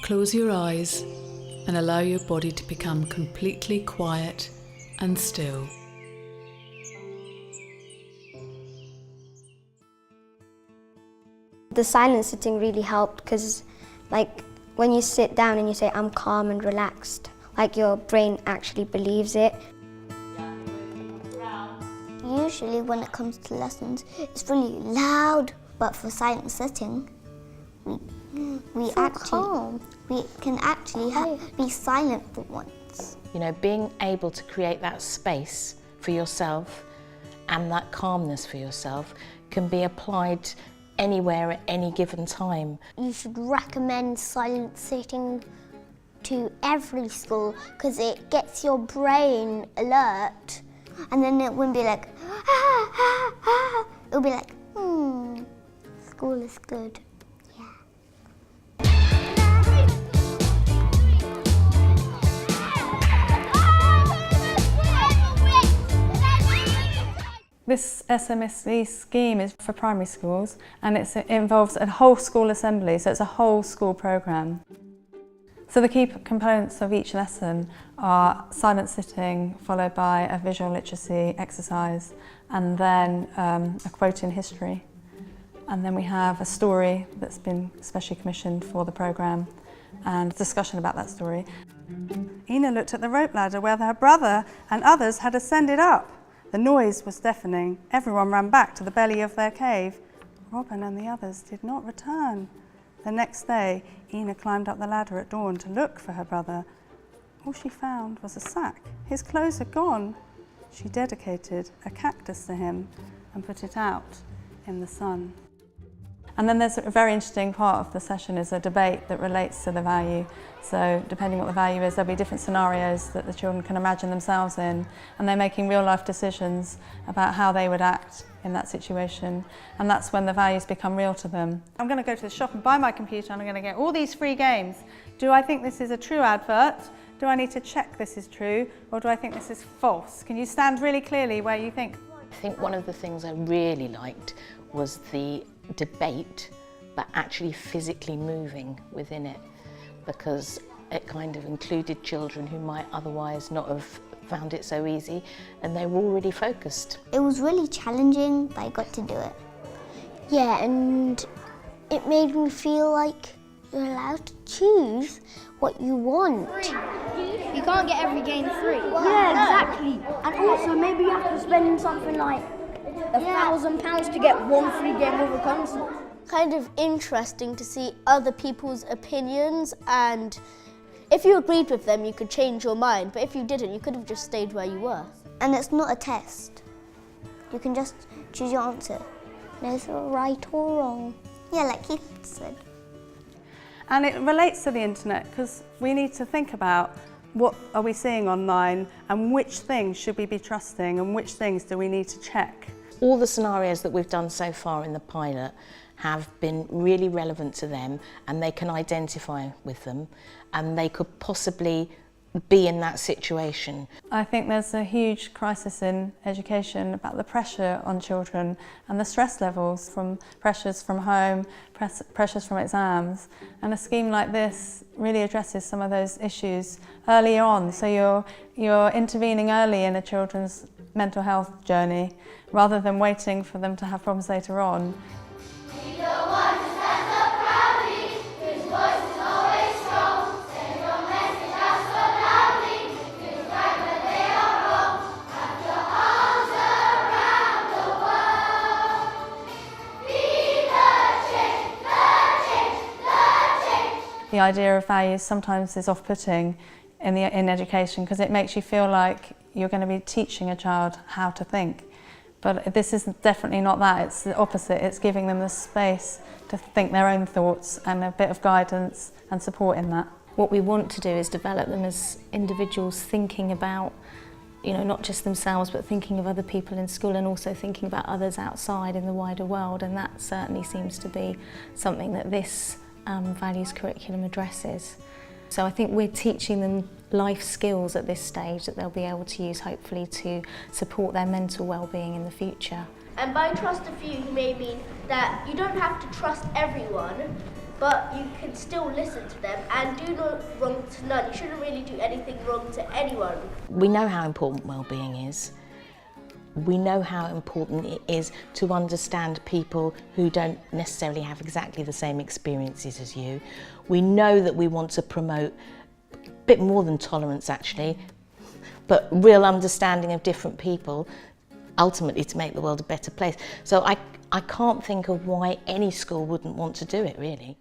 Close your eyes and allow your body to become completely quiet and still. The silent sitting really helped because, like, when you sit down and you say, I'm calm and relaxed, like your brain actually believes it. Usually when it comes to lessons, it's really loud, but for silent sitting, we can actually be silent for once. You know, being able to create that space for yourself and that calmness for yourself can be applied anywhere at any given time. You should recommend silent sitting to every school because it gets your brain alert, and then it wouldn't be like, it'll be like, school is good. This SMSE scheme is for primary schools, and it involves a whole school assembly, so it's a whole school programme. So the key components of each lesson are silent sitting, followed by a visual literacy exercise, and then a quote in history. And then we have a story that's been specially commissioned for the programme and discussion about that story. Ina looked at the rope ladder where her brother and others had ascended up. The noise was deafening. Everyone ran back to the belly of their cave. Robin and the others did not return. The next day, Ina climbed up the ladder at dawn to look for her brother. All she found was a sack. His clothes had gone. She dedicated a cactus to him and put it out in the sun. And then there's a very interesting part of the session is a debate that relates to the value. So depending what the value is, there'll be different scenarios that the children can imagine themselves in, and they're making real life decisions about how they would act in that situation, and that's when the values become real to them. I'm going to go to the shop and buy my computer and I'm going to get all these free games. Do I think this is a true advert? Do I need to check this is true, or do I think this is false? Can you stand really clearly where you think? I think one of the things I really liked was the debate, but actually physically moving within it, because it kind of included children who might otherwise not have found it so easy, and they were already focused. It was really challenging, but I got to do it. Yeah, and it made me feel like you're allowed to choose what you want. You can't get every game free. Yeah, exactly. And also maybe you have to spend something like £1,000 to get one free game of a console. Kind of interesting to see other people's opinions, and if you agreed with them you could change your mind, but if you didn't you could have just stayed where you were. And it's not a test. You can just choose your answer. There's no right or wrong. Yeah, like Keith said. And it relates to the internet because we need to think about what are we seeing online and which things should we be trusting and which things do we need to check. All the scenarios that we've done so far in the pilot have been really relevant to them, and they can identify with them, and they could possibly be in that situation. I think there's a huge crisis in education about the pressure on children and the stress levels from pressures from home, pressures from exams, and a scheme like this really addresses some of those issues early on, so you're intervening early in a children's mental health journey rather than waiting for them to have problems later on. The idea of values sometimes is off-putting in education because it makes you feel like you're going to be teaching a child how to think. But this is definitely not that, it's the opposite. It's giving them the space to think their own thoughts and a bit of guidance and support in that. What we want to do is develop them as individuals thinking about, not just themselves, but thinking of other people in school and also thinking about others outside in the wider world, and that certainly seems to be something that this values curriculum addresses. So I think we're teaching them life skills at this stage that they'll be able to use hopefully to support their mental well-being in the future. And by trust a few, he may mean that you don't have to trust everyone, but you can still listen to them and do no wrong to none. You shouldn't really do anything wrong to anyone. We know how important well-being is. We know how important it is to understand people who don't necessarily have exactly the same experiences as you. We know that we want to promote a bit more than tolerance actually, but real understanding of different people, ultimately to make the world a better place. So I can't think of why any school wouldn't want to do it, really.